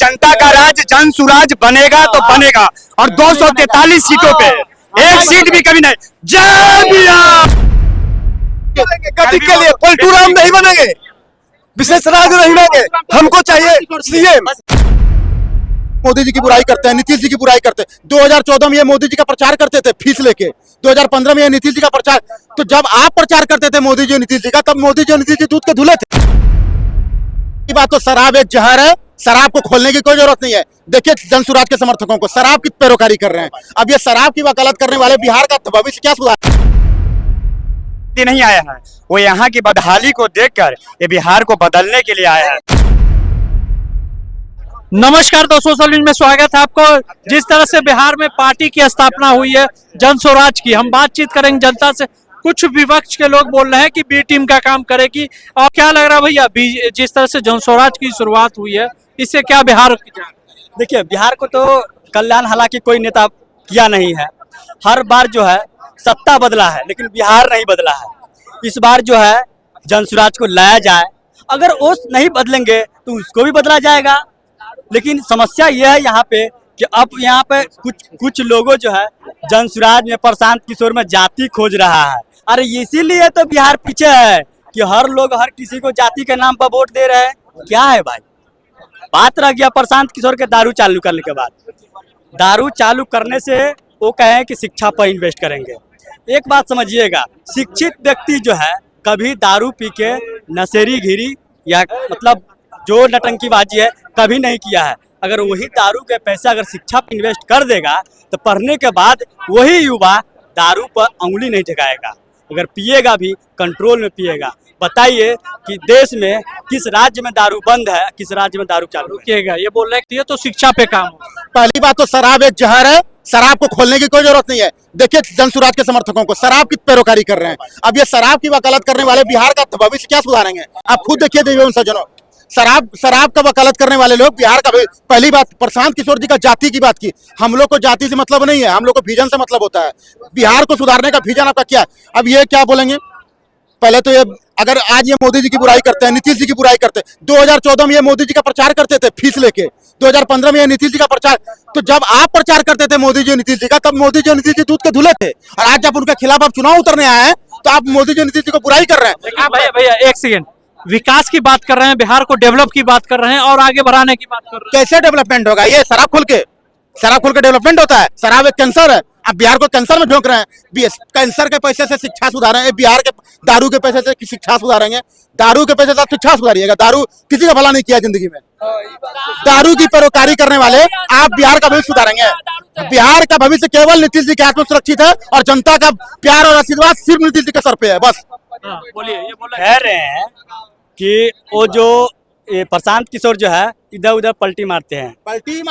जनता का राज जन सुराज बनेगा तो बनेगा, और 243 सीटों पे एक सीट भी कभी नहीं। जय भीम। गति के लिए पलटू राम नहीं बनेंगे, विशेष राज नहीं बनेंगे। हमको चाहिए सीएम। मोदी जी की बुराई करते हैं, नीतीश जी की बुराई करते हैं। 2014 में ये मोदी जी का प्रचार करते थे फीस लेके, 2015 में ये नीतीश जी का प्रचार। तो जब आप प्रचार करते थे मोदी जी नीतीश जी का, तब मोदी जी नीतीश जी दूध के धुले थे। ये बात तो शराब एक जहर है, शराब को खोलने की कोई जरूरत नहीं है। देखिए जन सुराज के समर्थकों को शराब की पैरोकारी कर रहे हैं। अब ये शराब की वकालत करने वाले बिहार का भविष्य क्या सुधार नहीं आया है, वो यहाँ की बदहाली को देखकर ये बिहार को बदलने के लिए आया है। नमस्कार दोस्तों, सोशल न्यूज में स्वागत है आपको। जिस तरह से बिहार में पार्टी की स्थापना हुई है जन स्वराज की, हम बातचीत करेंगे जनता से। कुछ विपक्ष के लोग बोल रहे हैं कि बी टीम का काम करेगी, और क्या लग रहा है भैया, जिस तरह से जन स्वराज की शुरुआत हुई है, इससे क्या बिहार? देखिए, बिहार को तो कल्याण हालांकि कोई नेता किया नहीं है। हर बार जो है सत्ता बदला है, लेकिन बिहार नहीं बदला है। इस बार जो है जन स्वराज को लाया जाए, अगर वो नहीं बदलेंगे तो उसको भी बदला जाएगा। लेकिन समस्या यह है यहाँ पे कि अब यहाँ पे कुछ लोगों जो है जन स्वराज में प्रशांत किशोर में जाति खोज रहा है। अरे इसीलिए तो बिहार पीछे है कि हर लोग हर किसी को जाति के नाम पर वोट दे रहे हैं। क्या है भाई, बात रह गया प्रशांत किशोर के दारू चालू करने के बाद। दारू चालू करने से वो कहे कि शिक्षा पर इन्वेस्ट करेंगे। एक बात समझिएगा, शिक्षित व्यक्ति जो है कभी दारू पी के नशेरी घिरी या मतलब जो नटंकीबाजी है कभी नहीं किया है। अगर वही दारू के पैसे अगर शिक्षा पर इन्वेस्ट कर देगा तो पढ़ने के बाद वही युवा दारू पर उंगली नहीं ठेकाएगा। अगर पिएगा भी कंट्रोल में पिएगा। बताइए कि देश में किस राज्य में दारू बंद है, किस राज्य में दारू चालू किएगा? ये बोल रहे हैं तो शिक्षा पे काम। पहली बात तो शराब एक जहर है, शराब को खोलने की कोई जरूरत नहीं है। देखिए जन सुराज के समर्थकों को शराब की पैरोकारी कर रहे हैं। अब ये शराब की वकालत करने वाले बिहार का भविष्य क्या सुधारेंगे? आप खुद देखिए देवियों सज्जनों, शराब का वकालत करने वाले लोग बिहार का। पहली बात, प्रशांत किशोर जी का जाति की बात की। हम लोग को जाति से मतलब नहीं है, हम लोग को विजन से मतलब होता है। बिहार को सुधारने का विजन आपका क्या है? अब ये क्या बोलेंगे? पहले तो ये अगर आज ये मोदी जी की बुराई करते हैं, नीतीश जी की बुराई करते हैं। 2014 में ये मोदी जी का प्रचार करते थे फीस लेके, 2015 में ये नीतीश जी का प्रचार। तो जब आप प्रचार करते थे मोदी जी नीतीश जी का, तब मोदी जी नीतीश जी दूध के धुले थे। और आज जब उनके खिलाफ आप चुनाव उतरने आए हैं तो आप मोदी जी नीतीश जी को बुराई कर रहे हैं। भैया एक सेकेंड, विकास की बात कर रहे हैं, बिहार को डेवलप की बात कर रहे हैं और आगे बढ़ाने की बात कर रहे हैं। कैसे डेवलपमेंट होगा? ये शराब खोल के डेवलपमेंट होता है? शराब एक कैंसर है। अब बिहार को कैंसर में झोंक रहे हैं। कैंसर के पैसे से शिक्षा सुधारेंगे, बिहार के दारू के पैसे से शिक्षा सुधारेंगे। दारू के पैसे से शिक्षा सुधारिएगा? दारू किसी का भला नहीं किया जिंदगी में। दारू की पैरोकारी करने वाले आप बिहार का भविष्य सुधारेंगे? बिहार का भविष्य केवल नीतीश जी के हाथ में सुरक्षित है, और जनता का प्यार और आशीर्वाद सिर्फ नीतीश जी के सर पे है, बस। बोलिए। ये बोल कह रहे हैं कि वो जो प्रशांत किशोर जो है इधर उधर पलटी मारते हैं फीस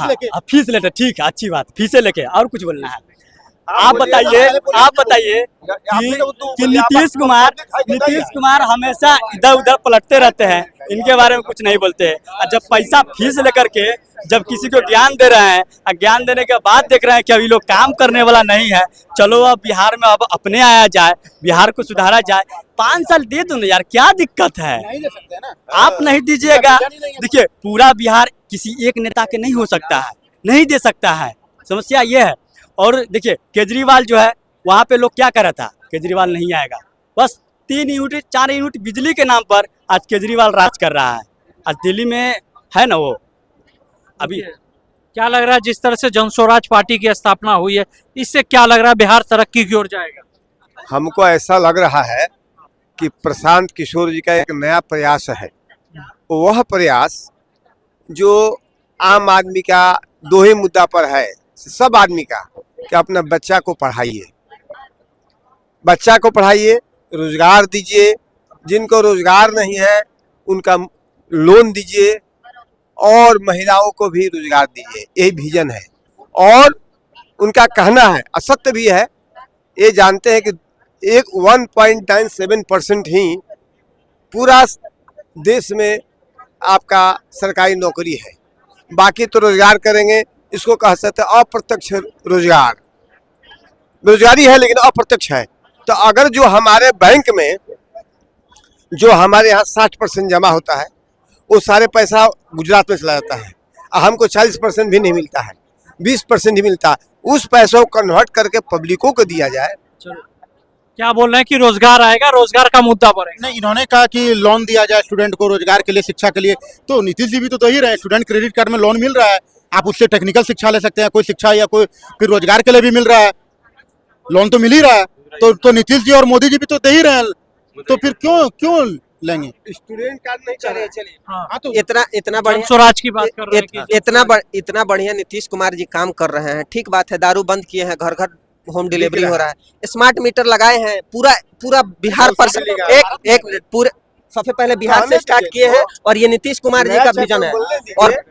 लेके। फीस लेते, ठीक है, अच्छी बात, फीसे लेके। और कुछ बोलना है? आप बताइए कि नीतीश कुमार हमेशा इधर उधर पलटते रहते हैं, इनके बारे में कुछ नहीं बोलते हैं। और जब पैसा फीस लेकर के जब किसी को ज्ञान दे रहे हैं, और ज्ञान देने के बाद देख रहे हैं कि अभी लोग काम करने वाला नहीं है, चलो अब बिहार में अब अपने आया जाए, बिहार को सुधारा जाए। 5 साल दे दो ना यार, क्या दिक्कत है? नहीं दे सकते ना, आप नहीं दीजिएगा। देखिए, पूरा बिहार किसी एक नेता के नहीं हो सकता है, नहीं दे सकता है, समस्या ये है। और देखिए केजरीवाल जो है, वहाँ पे लोग क्या कर रहा था, केजरीवाल नहीं आएगा। बस 3 यूनिट 4 यूनिट बिजली के नाम पर आज केजरीवाल राज कर रहा है। आज दिल्ली में है ना वो। अभी क्या लग रहा है, जिस तरह से जन स्वराज पार्टी की स्थापना हुई है, इससे क्या लग रहा है बिहार तरक्की की ओर जाएगा? हमको ऐसा लग रहा है कि प्रशांत किशोर जी का एक नया प्रयास है। वह प्रयास जो आम आदमी का 2 ही मुद्दा पर है, सब आदमी का, कि अपना बच्चा को पढ़ाइए, रोजगार दीजिए। जिनको रोजगार नहीं है उनका लोन दीजिए, और महिलाओं को भी रोजगार दीजिए। यही विजन है। और उनका कहना है, असत्य भी है, ये जानते हैं कि 1.97% ही पूरा देश में आपका सरकारी नौकरी है। बाकी तो रोजगार करेंगे, इसको कह सकते हैं अप्रत्यक्ष रोजगार। रोजगारी है लेकिन अप्रत्यक्ष है। तो अगर जो हमारे बैंक में जो हमारे यहाँ 60% जमा होता है, वो सारे पैसा गुजरात में चला जाता है। हमको 40% भी नहीं मिलता है, 20% ही मिलता। उस पैसों को कन्वर्ट करके पब्लिकों को दिया जाए। क्या बोल रहे हैं कि रोजगार आएगा, रोजगार का मुद्दा बढ़ेगा? नहीं, इन्होंने कहा कि लोन दिया जाए स्टूडेंट को रोजगार के लिए, शिक्षा के लिए। तो नीतीश जी भी तो ही रहे, स्टूडेंट क्रेडिट कार्ड में लोन मिल रहा है, आप उससे टेक्निकल शिक्षा ले सकते हैं, कोई शिक्षा या कोई फिर रोजगार के लिए भी मिल रहा है, लोन तो मिल ही रहा है। तो नीतीश जी और मोदी जी भी तो दे ही रहे हैं, तो फिर क्यों लेंगे? स्टूडेंट कार्ड नहीं चलिए। हाँ, तो इतना बढ़िया स्वराज की बात कर रहे हैं कि इतना बढ़िया नीतीश कुमार जी काम कर रहे हैं। ठीक बात है, दारू बंद किए हैं, घर घर होम डिलीवरी हो रहा है, स्मार्ट मीटर लगाए हैं, पूरा बिहार पर एक मिनट, पूरे सबसे पहले बिहार से स्टार्ट किए हैं और ये नीतीश कुमार जी का विजन है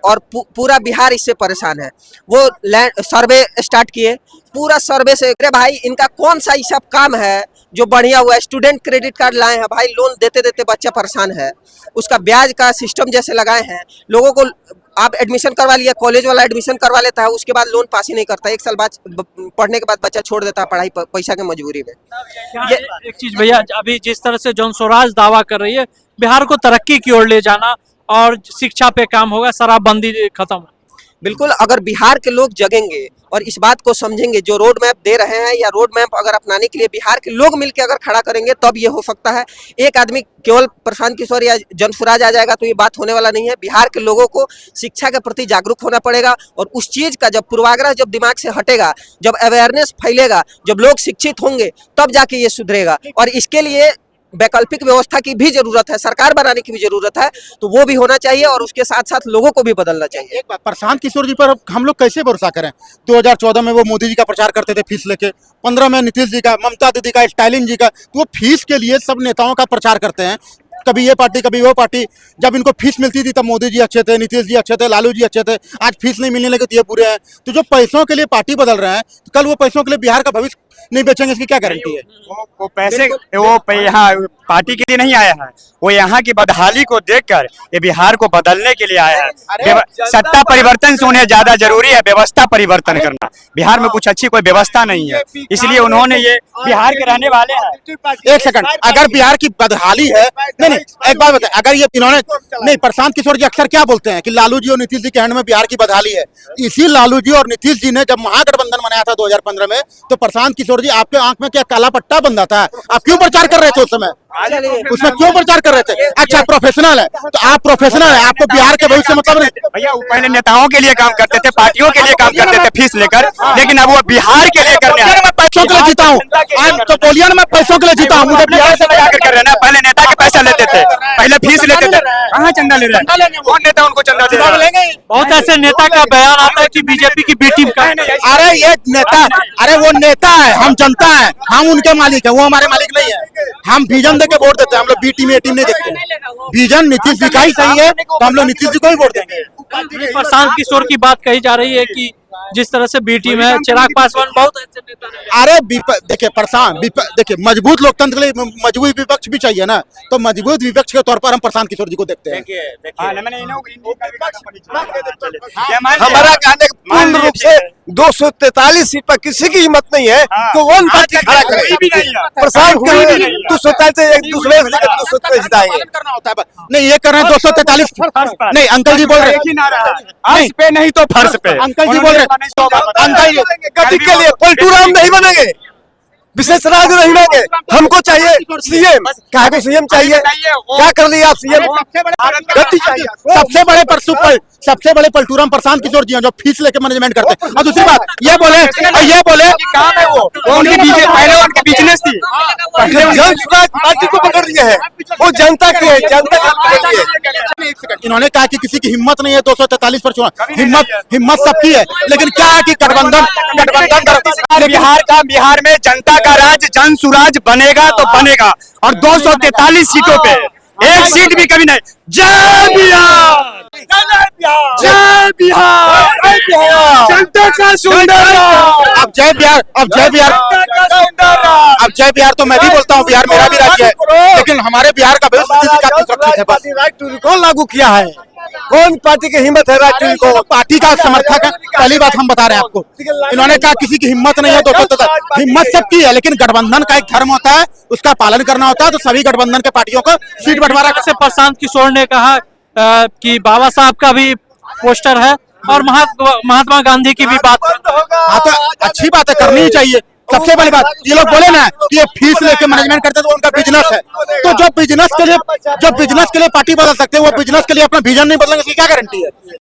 और पूरा बिहार इससे परेशान है। वो लैंड सर्वे स्टार्ट किए, पूरा सर्वे से अरे भाई इनका कौन सा ये सब काम है जो बढ़िया हुआ है। स्टूडेंट क्रेडिट कार्ड लाए हैं भाई, लोन देते देते बच्चा परेशान है, उसका ब्याज का सिस्टम जैसे लगाए हैं, लोगों को आप एडमिशन करवा लिया, कॉलेज वाला एडमिशन करवा लेता है, उसके बाद लोन पास ही नहीं करता, 1 साल बाद पढ़ने के बाद बच्चा छोड़ देता है पढ़ाई पैसा के मजबूरी में। ये एक चीज भैया, अभी जिस तरह से जन स्वराज दावा कर रही है बिहार को तरक्की की ओर ले जाना और शिक्षा पे काम होगा, शराबबंदी खत्म। बिल्कुल, अगर बिहार के लोग जगेंगे और इस बात को समझेंगे, जो रोड मैप दे रहे हैं या रोड मैप अगर अपनाने के लिए बिहार के लोग मिलकर अगर खड़ा करेंगे तब ये हो सकता है। एक आदमी केवल प्रशांत किशोर या जन स्वराज आ जाएगा तो ये बात होने वाला नहीं है। बिहार के लोगों को शिक्षा के प्रति जागरूक होना पड़ेगा और उस चीज का जब पूर्वाग्रह जब दिमाग से हटेगा, जब अवेयरनेस फैलेगा, जब लोग शिक्षित होंगे, तब जाके ये सुधरेगा। और इसके लिए वैकल्पिक व्यवस्था की भी जरूरत है, सरकार बनाने की भी जरूरत है, तो वो भी होना चाहिए और उसके साथ साथ लोगों को भी बदलना चाहिए। एक बात, प्रशांत किशोर जी पर हम लोग कैसे भरोसा करें? 2014 में वो मोदी जी का प्रचार करते थे फीस लेके, 15 में नीतीश जी का, ममता दीदी का, स्टालिन जी का, तो वो फीस के लिए सब नेताओं का प्रचार करते हैं, कभी ये पार्टी कभी वो पार्टी। जब इनको फीस मिलती थी तब मोदी जी अच्छे थे, नीतीश जी अच्छे थे, लालू जी अच्छे थे, आज फीस नहीं मिलने लगे तो ये बुरे हैं। तो जो पैसों के लिए पार्टी बदल रहे हैं, तो कल वो पैसों के लिए बिहार का भविष्य नहीं बेचेंगे, इसकी क्या गारंटी है? वो पैसे वो यहाँ पार्टी के लिए नहीं आया है, वो यहाँ की बदहाली को देखकर ये बिहार को बदलने के लिए आया है। सत्ता परिवर्तन से उन्हें ज्यादा जरूरी है व्यवस्था परिवर्तन करना। बिहार में कुछ अच्छी कोई व्यवस्था नहीं है, इसलिए उन्होंने ये बिहार के रहने वाले हैं। एक सेकंड, अगर बिहार की बदहाली है, नहीं एक बात बताए, अगर ये इन्होंने नहीं, प्रशांत किशोर जी अक्सर क्या बोलते हैं कि लालू जी और नीतीश जी के हैंड में बिहार की बदहाली है। इसी लालू जी और नीतीश जी ने जब महागठबंधन बनाया था 2015 में, तो प्रशांत किशोर जी आपके आंख में क्या काला पट्टा बंधा था? आप क्यों प्रचार कर रहे थे उस समय? उसमें क्यों प्रचार कर रहे थे? अच्छा, प्रोफेशनल है तो आप प्रोफेशनल है, आपको बिहार के भविष्य मतलब नहीं। भैया वो पहले नेताओं के लिए काम करते थे, पार्टियों के लिए काम करते थे फीस लेकर, लेकिन अब वो बिहार के लिए करने आए। मैं पैसों के लिए जीता हूँ, आज तो बोलिए ना, मैं पैसों के लिए जीता हूँ, मुझे बिहार से लगा कर रहे हैं ना। पहले नेता के पैसा लेते थे, पहले फीस लेते थे, कहाँ चंदा ले रहे हैं? कौन नेता उनको चंदा दे रहा है? बहुत ऐसे नेता का बयान आता है कि बीजेपी की बी टीम का है। अरे ये नेता, अरे वो नेता है, हम जनता है, हम उनके मालिक है, वो हमारे मालिक नहीं है। हम विजन देके वोट देते हैं, हम लोग बी टीम ए टीम नहीं देखते हैं। विजन नीतीश जी का ही सही है तो हम लोग नीतीश जी को ही वोट देंगे। प्रशांत किशोर की बात कही जा रही है कि जिस तरह से बी टीम है, चिराग पासवान बहुत अच्छे नेता रहे। अरे देखिए प्रशांत, देखिए मजबूत लोकतंत्र के लिए मजबूत विपक्ष भी चाहिए ना, तो मजबूत विपक्ष के तौर पर हम प्रशांत किशोर जी को देखते हैं। हमारा कहने का पूर्ण रूप से 243 सीट पर किसी की हिम्मत नहीं है तो वन पार्टी खड़ा करे। प्रशांत तू सोचता है एक दूसरे से 243 जिताएंगे? करना होता है नहीं, ये कर रहे हैं 243 नहीं, अंकल जी बोल रहे फर्श पे नहीं तो फर्श पे, अंकल जी बोल रहे अंकल जी गति के लिए पलटू राम नहीं बनेंगे, विशेष राज्य नहीं बनेंगे। हमको चाहिए सीएम, क्या को सीएम चाहिए? क्या कर लिया आप सीएम? गति चाहिए। सबसे बड़े पलटूराम प्रशांत किशोर जी हैं, जो फीस लेके मैनेजमेंट करते हैं। और दूसरी बात ये बोले काम है वो उनकी पहले उनकी बिजनेस थी, जन स्वराज पार्टी को पकड़ लिए है, वो जनता की है, जनता का पकड़ लिए। इन्होंने कहा कि किसी की हिम्मत नहीं है 243 पर चुनाव, हिम्मत सबकी है, लेकिन क्या है कि गठबंधन बिहार में जनता का राज जन सुराज बनेगा तो बनेगा, और 243 सीटों पे एक सीट भी कभी नहीं। जय बिहार, जय बिहार, जनता का सुंदर। अब जय बिहार तो मैं भी बोलता हूँ, बिहार मेरा भी राज्य है, लेकिन हमारे बिहार का भविष्य राइट टू रिकॉल लागू किया है। कौन पार्टी की हिम्मत है राइट टू रिकॉल? पार्टी का समर्थक है, पहली बात हम बता रहे हैं आपको। इन्होंने कहा किसी की हिम्मत नहीं है, हिम्मत सबकी है, लेकिन गठबंधन का एक धर्म होता है, उसका पालन करना होता है। तो सभी गठबंधन के पार्टियों को सीट बंटवारा। से प्रशांत किशोर ने कहा कि बाबा साहब का भी पोस्टर है और महात्मा गांधी की भी बात हाँ तो अच्छी बात है, करनी ही चाहिए। सबसे बड़ी बात ये लोग बोले ना कि ये फीस लेके मैनेजमेंट करते हैं तो उनका बिजनेस है, तो जो बिजनेस के लिए पार्टी बदल सकते हैं वो बिजनेस के लिए अपना विजन नहीं बदलेंगे, इसकी क्या गारंटी है?